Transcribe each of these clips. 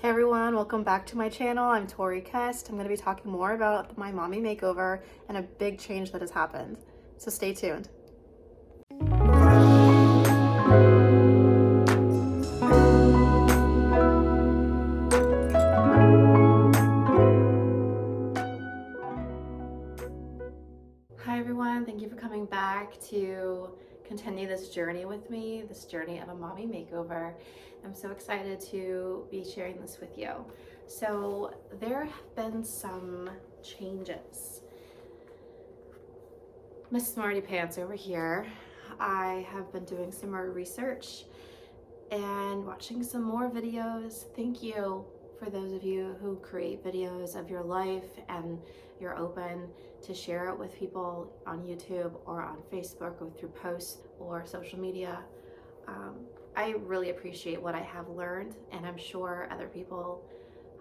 Hey everyone, welcome back to my channel. I'm Tori Kest. I'm going to be talking more about my mommy makeover and a big change that has happened. So stay tuned. Hi everyone, thank you for coming back to continue this journey with me, this journey of a mommy makeover. I'm so excited to be sharing this with you. So there have been some changes. Miss Smarty Pants over here. I have been doing some more research and watching some more videos. Thank you for those of you who create videos of your life and you're open to share it with people on YouTube or on Facebook or through posts or social media. I really appreciate what I have learned, and I'm sure other people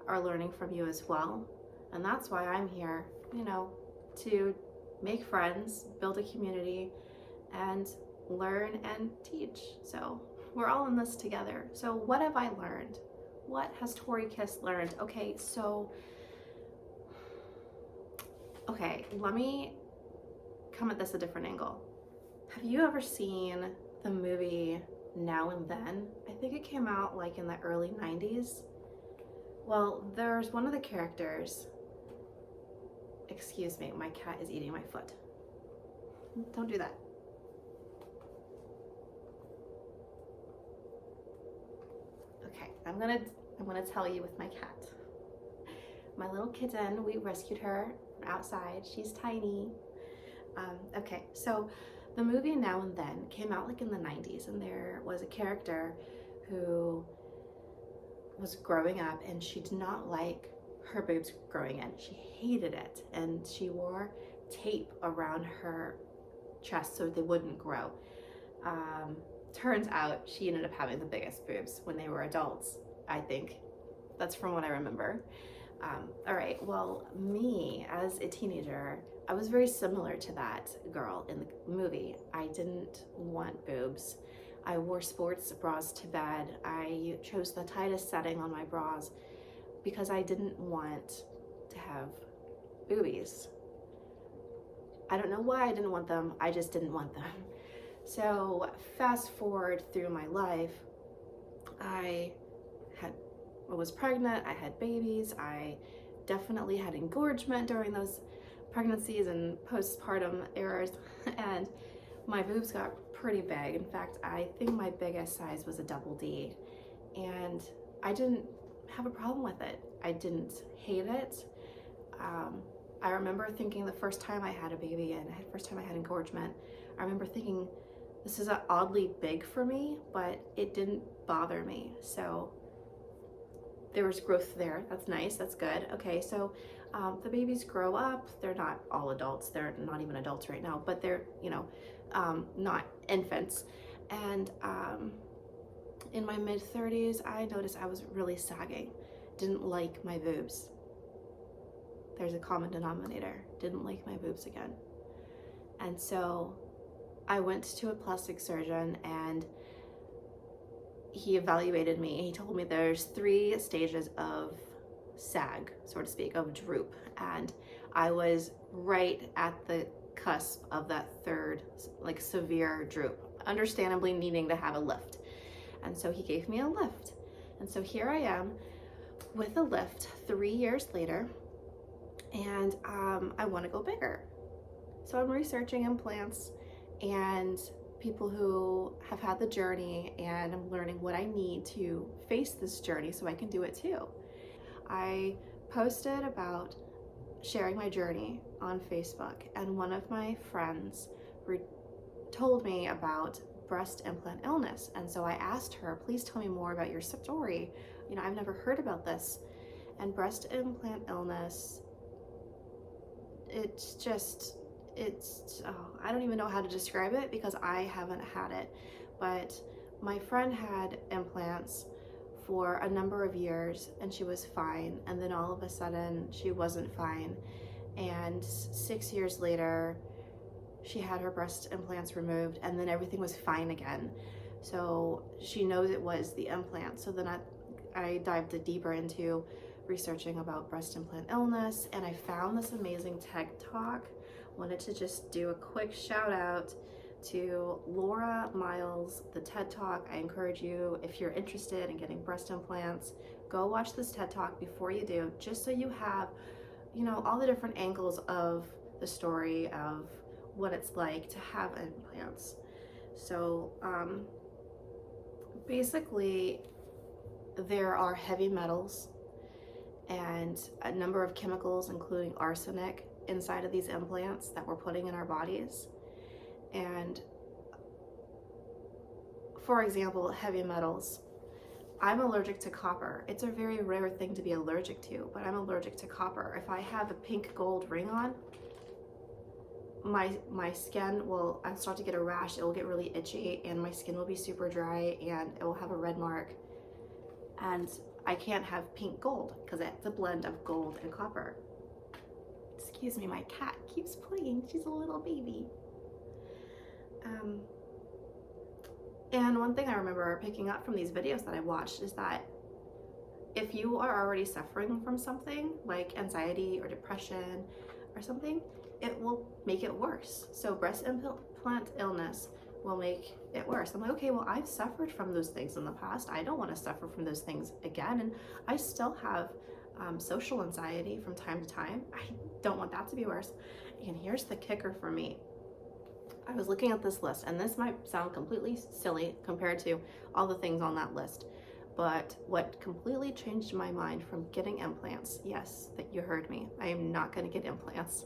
are learning from you as well. And that's why I'm here, to make friends, build a community, and learn and teach. So we're all in this together. So what have I learned? What has Tori Kest learned? Okay, let me come at this a different angle. Have you ever seen the movie Now and Then? I think it came out like in the early 90s. Well, there's one of the characters. Excuse me, my cat is eating my foot. Don't do that. Okay, I'm gonna tell you with my cat. My little kitten, we rescued her from outside. She's tiny. Okay, so the movie Now and Then came out like in the 90s, and there was a character who was growing up and she did not like her boobs growing in. She hated it, and she wore tape around her chest so they wouldn't grow. Turns out she ended up having the biggest boobs when they were adults, I think. That's from what I remember. All right, well, me as a teenager, I was very similar to that girl in the movie. I didn't want boobs. I wore sports bras to bed. I chose the tightest setting on my bras because I didn't want to have boobies. I don't know why I didn't want them, I just didn't want them. So fast forward through my life, I was pregnant, I had babies, I definitely had engorgement during those pregnancies and postpartum eras, and my boobs got pretty big. In fact, I think my biggest size was a double D, and I didn't have a problem with it. I didn't hate it. I remember thinking the first time I had a baby and the first time I had engorgement, I remember thinking, this is oddly big for me, but it didn't bother me. So there was growth there. That's nice, that's good. Okay, so the babies grow up. They're not all adults. They're not even adults right now, but they're, not infants. And in my mid-30s, I noticed I was really sagging. Didn't like my boobs. There's a common denominator. Didn't like my boobs again. And so I went to a plastic surgeon, and he evaluated me. He told me there's 3 stages of sag, so to speak, of droop. And I was right at the cusp of that 3rd, like severe droop, understandably needing to have a lift. And so he gave me a lift. And so here I am with a lift 3 years later, and I want to go bigger. So I'm researching implants and people who have had the journey, and I'm learning what I need to face this journey so I can do it too. I posted about sharing my journey on Facebook, and one of my friends told me about breast implant illness, and so I asked her, please tell me more about your story. I've never heard about this. And breast implant illness, I don't even know how to describe it because I haven't had it. But my friend had implants for a number of years and she was fine, and then all of a sudden she wasn't fine, and 6 years later she had her breast implants removed, and then everything was fine again. So she knows it was the implant. So then I dived deeper into researching about breast implant illness, and I found this amazing TED Talk. Wanted to just do a quick shout out to Laura Miles, the TED Talk. I encourage you, if you're interested in getting breast implants, go watch this TED Talk before you do, just so you have, you know, all the different angles of the story of what it's like to have implants. So basically, there are heavy metals and a number of chemicals, including arsenic, inside of these implants that we're putting in our bodies. And for example, heavy metals. I'm allergic to copper. It's a very rare thing to be allergic to, but I'm allergic to copper. If I have a pink gold ring on, my skin will, I start to get a rash, it will get really itchy, and my skin will be super dry, and it will have a red mark. And I can't have pink gold because it's a blend of gold and copper. Excuse me, my cat keeps playing. She's a little baby. And one thing I remember picking up from these videos that I watched is that if you are already suffering from something like anxiety or depression or something, it will make it worse. So breast implant illness will make it worse. I'm like, okay, well, I've suffered from those things in the past. I don't want to suffer from those things again. And I still have social anxiety from time to time. I don't want that to be worse. And here's the kicker for me. I was looking at this list, and this might sound completely silly compared to all the things on that list, but what completely changed my mind from getting implants, yes, that you heard me, I am not going to get implants.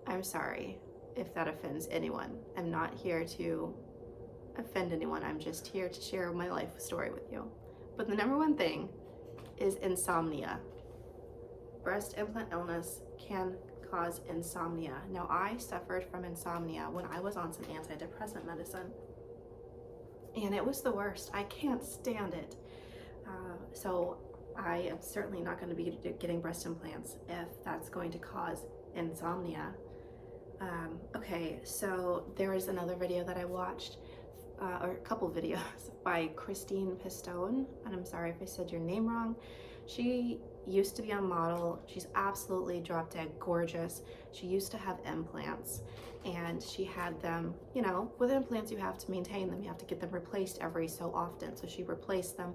I'm sorry if that offends anyone. I'm not here to offend anyone. I'm just here to share my life story with you. But the number one thing is insomnia. Breast implant illness can cause insomnia. Now, I suffered from insomnia when I was on some antidepressant medicine, and it was the worst. I can't stand it. So I am certainly not going to be getting breast implants if that's going to cause insomnia. Okay, so there is another video that I watched, or a couple videos by Christine Pistone, and I'm sorry if I said your name wrong. She used to be a model. She's absolutely drop dead gorgeous. She used to have implants, and she had them, you know, with implants you have to maintain them. You have to get them replaced every so often. So she replaced them,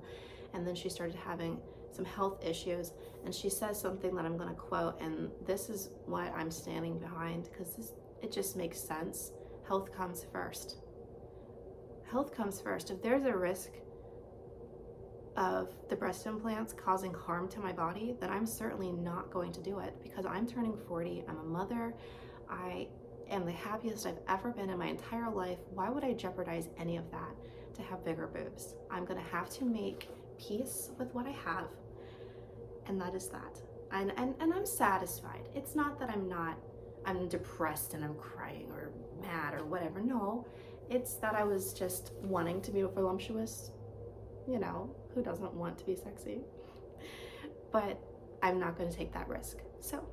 and then she started having some health issues, and she says something that I'm going to quote, and this is what I'm standing behind because it just makes sense. Health comes first. Health comes first. If there's a risk of the breast implants causing harm to my body, then I'm certainly not going to do it, because I'm turning 40, I'm a mother, I am the happiest I've ever been in my entire life. Why would I jeopardize any of that to have bigger boobs? I'm gonna have to make peace with what I have, and that is that. And I'm satisfied. It's not that I'm depressed and I'm crying or mad or whatever. No, it's that I was just wanting to be voluptuous. You know, who doesn't want to be sexy? But I'm not going to take that risk. So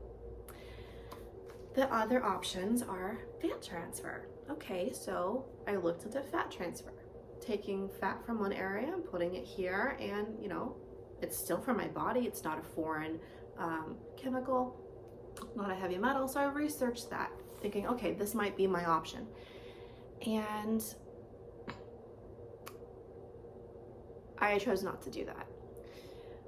the other options are fat transfer. Okay, so I looked into fat transfer, taking fat from one area and putting it here, and you know, it's still from my body. It's not a foreign chemical, not a heavy metal. So I researched that, thinking, okay, this might be my option. And I chose not to do that.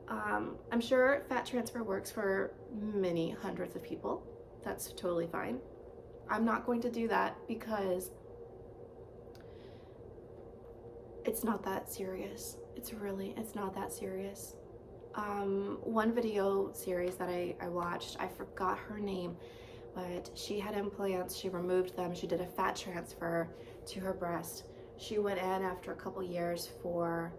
I'm sure fat transfer works for many hundreds of people. That's totally fine. I'm not going to do that because it's not that serious. It's not that serious. One video series that I watched, I forgot her name, but she had implants, she removed them, she did a fat transfer to her breast. She went in after a couple years for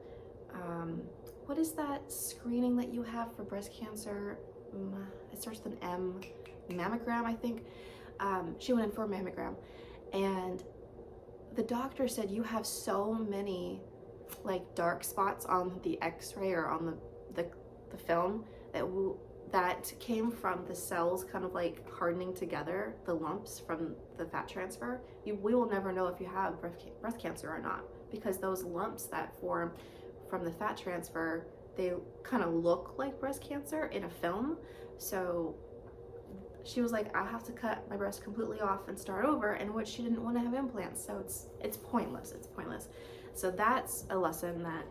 what is that screening that you have for breast cancer? It starts with an M, mammogram, I think. She went in for a mammogram, and the doctor said, you have so many like dark spots on the x-ray or on the film that came from the cells kind of like hardening together, the lumps from the fat transfer. We will never know if you have breast cancer or not, because those lumps that form from the fat transfer they kind of look like breast cancer in a film. So she was like, I have to cut my breast completely off and start over, and which she didn't want to have implants. So it's pointless. It's pointless. So that's a lesson that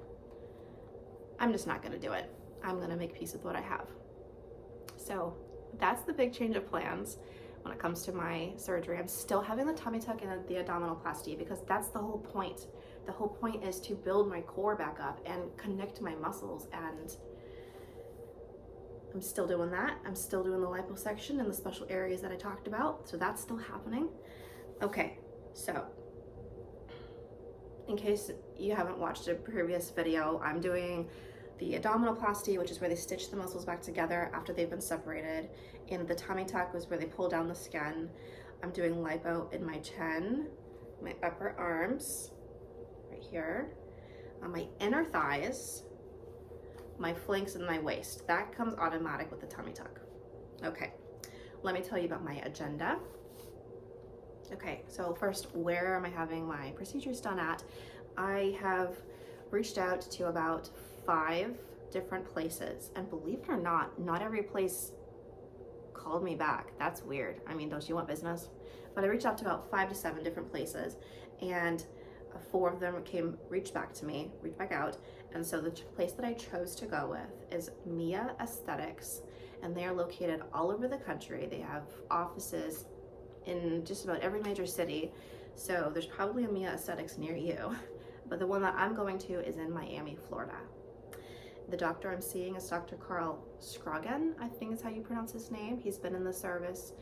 I'm just not going to do it. I'm going to make peace with what I have. So that's the big change of plans when it comes to my surgery. I'm still having the tummy tuck and the abdominoplasty because that's the whole point. The whole point is to build my core back up and connect my muscles, and I'm still doing that. I'm still doing the liposuction in the special areas that I talked about. So that's still happening. Okay, so in case you haven't watched a previous video, I'm doing the abdominoplasty, which is where they stitch the muscles back together after they've been separated. And the tummy tuck was where they pull down the skin. I'm doing lipo in my chin, my upper arms, right here, on my inner thighs, my flanks, and my waist. That comes automatic with the tummy tuck. Okay, let me tell you about my agenda. Okay, so first, where am I having my procedures done at? I have reached out to about 5 different places, and believe it or not every place called me back. That's weird. I mean, don't you want business? But I reached out to about 5 to 7 different places, and 4 of them reached back out. And so the place that I chose to go with is Mia Aesthetics, and they are located all over the country. They have offices in just about every major city. So there's probably a Mia Aesthetics near you, but the one that I'm going to is in Miami, Florida. The doctor I'm seeing is Dr. Carl Scroggin, I think is how you pronounce his name. He's been in the service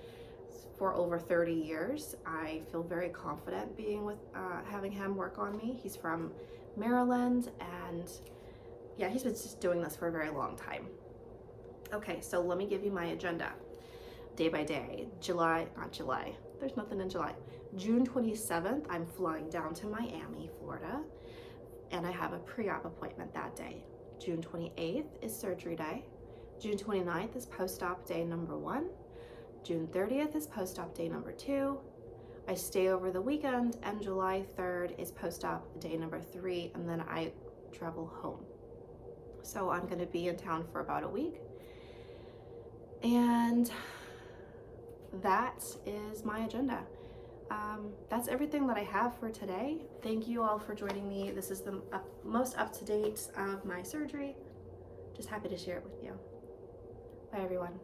for over 30 years. I feel very confident being with having him work on me. He's from Maryland, and yeah, he's been just doing this for a very long time. Okay, so let me give you my agenda. Day by day, there's nothing in July. June 27th, I'm flying down to Miami, Florida, and I have a pre-op appointment that day. June 28th is surgery day. June 29th is post-op day number 1. June 30th is post-op day number 2. I stay over the weekend, and July 3rd is post-op day number 3, and then I travel home. So I'm gonna be in town for about a week. And that is my agenda. That's everything that I have for today. Thank you all for joining me. This is the most up-to-date of my surgery. Just happy to share it with you. Bye, everyone.